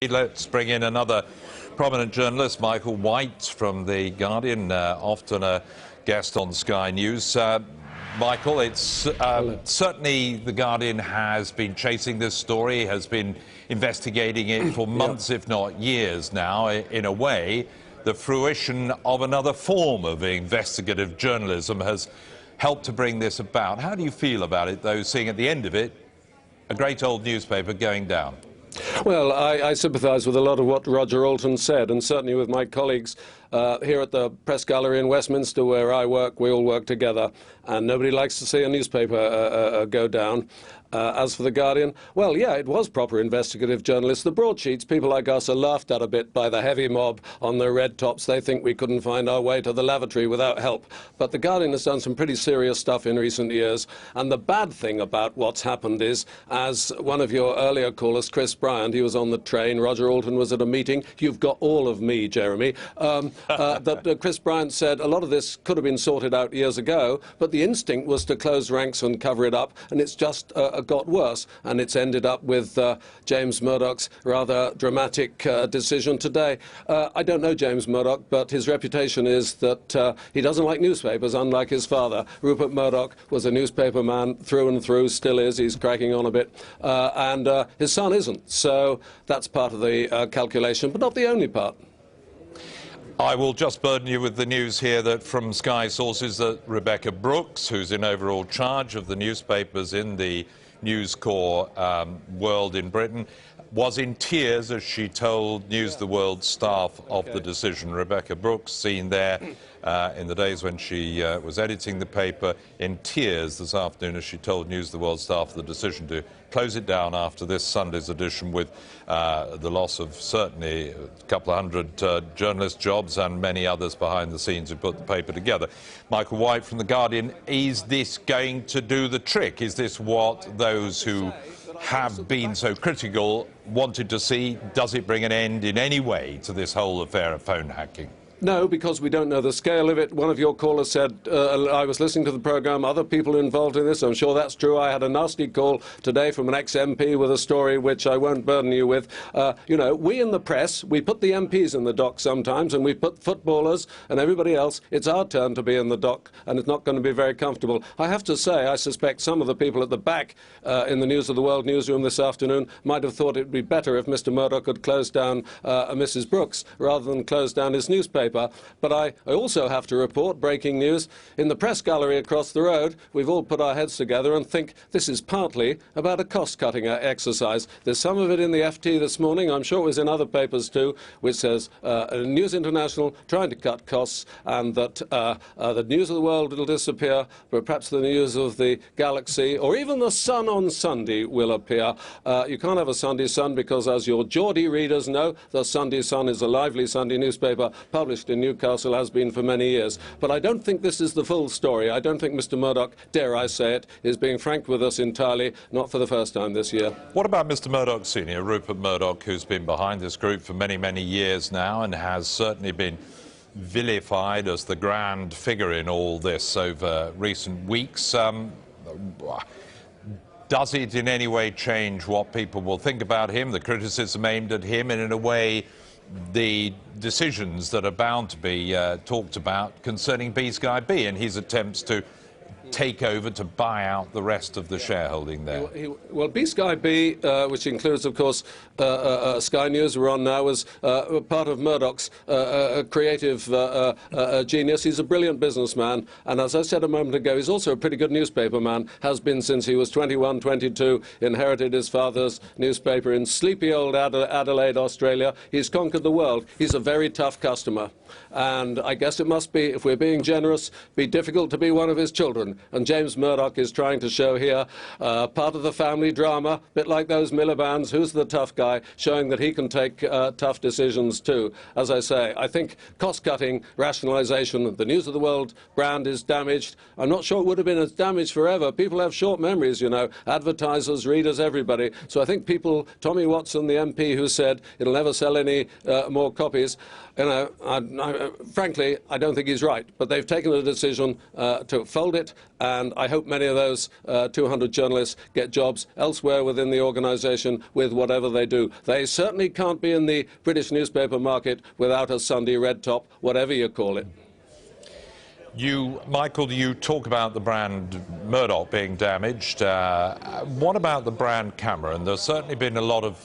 Let's bring in another prominent journalist, Michael White from The Guardian, often a guest on Sky News. Michael, it's certainly The Guardian has been chasing this story, has been investigating it for months, if not years now. In a way, the fruition of another form of investigative journalism has helped to bring this about. How do you feel about it, though, seeing at the end of it a great old newspaper going down? Well, I sympathise with a lot of what Roger Alton said, and certainly with my colleagues here at the Press Gallery in Westminster, where I work. We all work together, and nobody likes to see a newspaper go down. As for The Guardian, well, yeah, it was proper investigative journalists. The broadsheets, people like us are laughed at a bit by the heavy mob on their red tops. They think we couldn't find our way to the lavatory without help. But The Guardian has done some pretty serious stuff in recent years. And the bad thing about what's happened is, as one of your earlier callers, Chris Bryant, he was on the train, Roger Alton was at a meeting. You've got all of me, Jeremy. That Chris Bryant said a lot of this could have been sorted out years ago, but the instinct was to close ranks and cover it up, and it's just got worse, and it's ended up with James Murdoch's rather dramatic decision today. I don't know James Murdoch, but his reputation is that he doesn't like newspapers, unlike his father. Rupert Murdoch was a newspaper man through and through, still is. He's cracking on a bit, and his son isn't. So that's part of the calculation, but not the only part. I will just burden you with the news here that from Sky sources that Rebekah Brooks, who's in overall charge of the newspapers in the News Corps world in Britain, was in tears as she told News the World staff of the decision. Rebekah Brooks, seen there in the days when she was editing the paper, in tears this afternoon as she told News the World staff the decision to close it down after this Sunday's edition, with the loss of certainly a couple of hundred journalist jobs and many others behind the scenes who put the paper together. Michael White from The Guardian, is this going to do the trick? Is this what those who have been so critical wanted to see? Does it bring an end in any way to this whole affair of phone hacking? No, because we don't know the scale of it. One of your callers said, I was listening to the programme, other people involved in this. I'm sure that's true. I had a nasty call today from an ex-MP with a story which I won't burden you with. You know, we in the press, we put the MPs in the dock sometimes, and we put footballers and everybody else. It's our turn to be in the dock, and it's not going to be very comfortable. I have to say, I suspect some of the people at the back in the News of the World newsroom this afternoon might have thought it would be better if Mr. Murdoch had closed down Mrs. Brooks rather than close down his newspaper. But I also have to report breaking news. In the Press Gallery across the road, we've all put our heads together and think this is partly about a cost-cutting exercise. There's some of it in the FT this morning, I'm sure it was in other papers too, which says News International trying to cut costs, and that the News of the World will disappear, but perhaps the News of the Galaxy or even the Sun on Sunday will appear. You can't have a Sunday Sun because, as your Geordie readers know, the Sunday Sun is a lively Sunday newspaper published in Newcastle, has been for many years. But I don't think this is the full story. I don't think Mr. Murdoch, dare I say it, is being frank with us entirely, not for the first time this year. What about Mr. Murdoch Sr., Rupert Murdoch, who's been behind this group for many, many years now and has certainly been vilified as the grand figure in all this over recent weeks? Does it in any way change what people will think about him, the criticism aimed at him, and in a way the decisions that are bound to be talked about concerning B-Sky-B and his attempts to take over, to buy out the rest of the shareholding there? Well, B-Sky-B, which includes, of course, Sky News we're on now, was part of Murdoch's creative genius. He's a brilliant businessman, and as I said a moment ago, he's also a pretty good newspaper man, has been since he was 21, 22, inherited his father's newspaper in sleepy old Adelaide, Australia. He's conquered the world. He's a very tough customer, and I guess it must be, if we're being generous, be difficult to be one of his children. And James Murdoch is trying to show here part of the family drama, a bit like those Miliband's, who's the tough guy, showing that he can take tough decisions too. As I say, I think cost-cutting, rationalisation, the News of the World brand is damaged. I'm not sure it would have been as damaged forever. People have short memories, you know, advertisers, readers, everybody. So I think people, Tommy Watson, the MP who said it'll never sell any more copies, you know, frankly, I don't think he's right. But they've taken a decision to fold it and I hope many of those 200 journalists get jobs elsewhere within the organisation with whatever they do. They certainly can't be in the British newspaper market without a Sunday red top, whatever you call it. Michael, you talk about the brand Murdoch being damaged. What about the brand Cameron? There's certainly been a lot of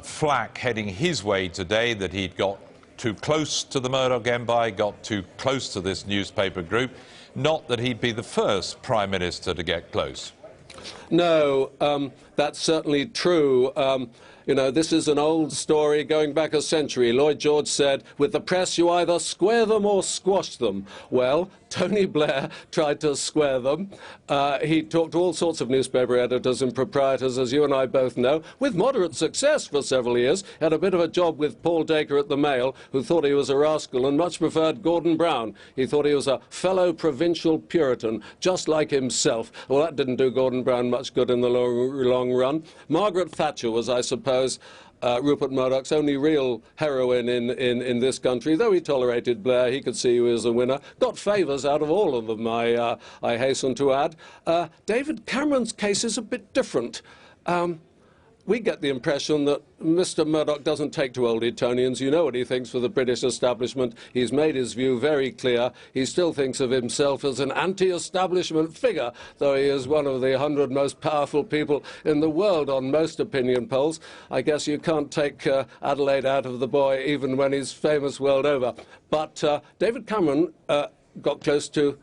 flack heading his way today that he'd got too close to the Murdoch empire, got too close to this newspaper group. Not that he'd be the first Prime Minister to get close. No, that's certainly true. You know, this is an old story going back a century. Lloyd George said, with the press you either square them or squash them. Well, Tony Blair tried to square them. He talked to all sorts of newspaper editors and proprietors, as you and I both know, with moderate success for several years. Had a bit of a job with Paul Dacre at the Mail, who thought he was a rascal and much preferred Gordon Brown. He thought he was a fellow provincial Puritan, just like himself. Well, that didn't do Gordon Brown much good in the long run. Margaret Thatcher was, I suppose, Rupert Murdoch's only real heroine in this country. Though he tolerated Blair, he could see he was a winner. Got favours out of all of them, I hasten to add. David Cameron's case is a bit different. We get the impression that Mr. Murdoch doesn't take to old Etonians. You know what he thinks for the British establishment. He's made his view very clear. He still thinks of himself as an anti-establishment figure, though he is one of the 100 most powerful people in the world on most opinion polls. I guess you can't take Adelaide out of the boy even when he's famous world over. But David Cameron got close to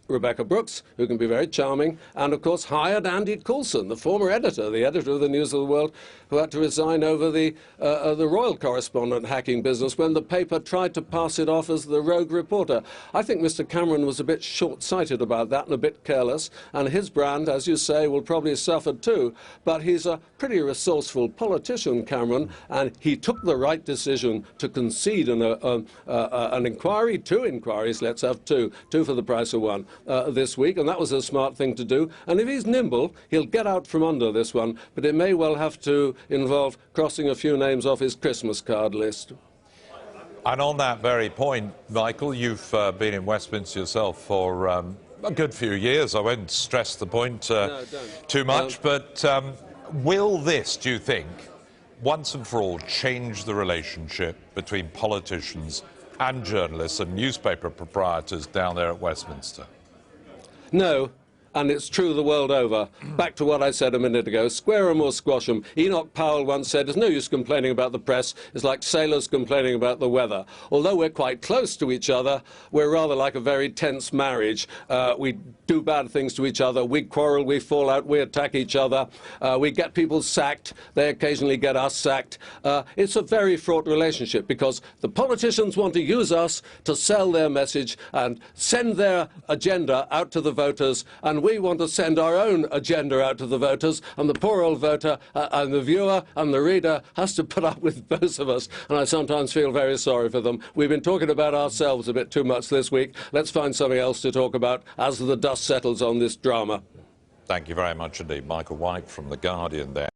Rebekah Brooks, who can be very charming, and of course hired Andy Coulson, the former editor, the editor of the News of the World, who had to resign over the royal correspondent hacking business when the paper tried to pass it off as the rogue reporter. I think Mr. Cameron was a bit short-sighted about that and a bit careless, and his brand, as you say, will probably suffer too. But he's a pretty resourceful politician, Cameron, and he took the right decision to concede an inquiry, 2 inquiries, let's have two for the price of one. This week, and that was a smart thing to do. And if he's nimble, he'll get out from under this one, but it may well have to involve crossing a few names off his Christmas card list. And on that very point, Michael, you've been in Westminster yourself for a good few years. I won't stress the point too much, but will this, do you think, once and for all, change the relationship between politicians and journalists and newspaper proprietors down there at Westminster? No, and it's true the world over. Back to what I said a minute ago, square 'em or squash 'em. Enoch Powell once said, there's no use complaining about the press, it's like sailors complaining about the weather. Although we're quite close to each other, we're rather like a very tense marriage. We do bad things to each other, we quarrel, we fall out, we attack each other, we get people sacked, they occasionally get us sacked. It's a very fraught relationship because the politicians want to use us to sell their message and send their agenda out to the voters, and we want to send our own agenda out to the voters, and the poor old voter and the viewer and the reader has to put up with both of us, and I sometimes feel very sorry for them. We've been talking about ourselves a bit too much this week. Let's find something else to talk about as the dust settles on this drama. Thank you very much indeed. Michael White from The Guardian there.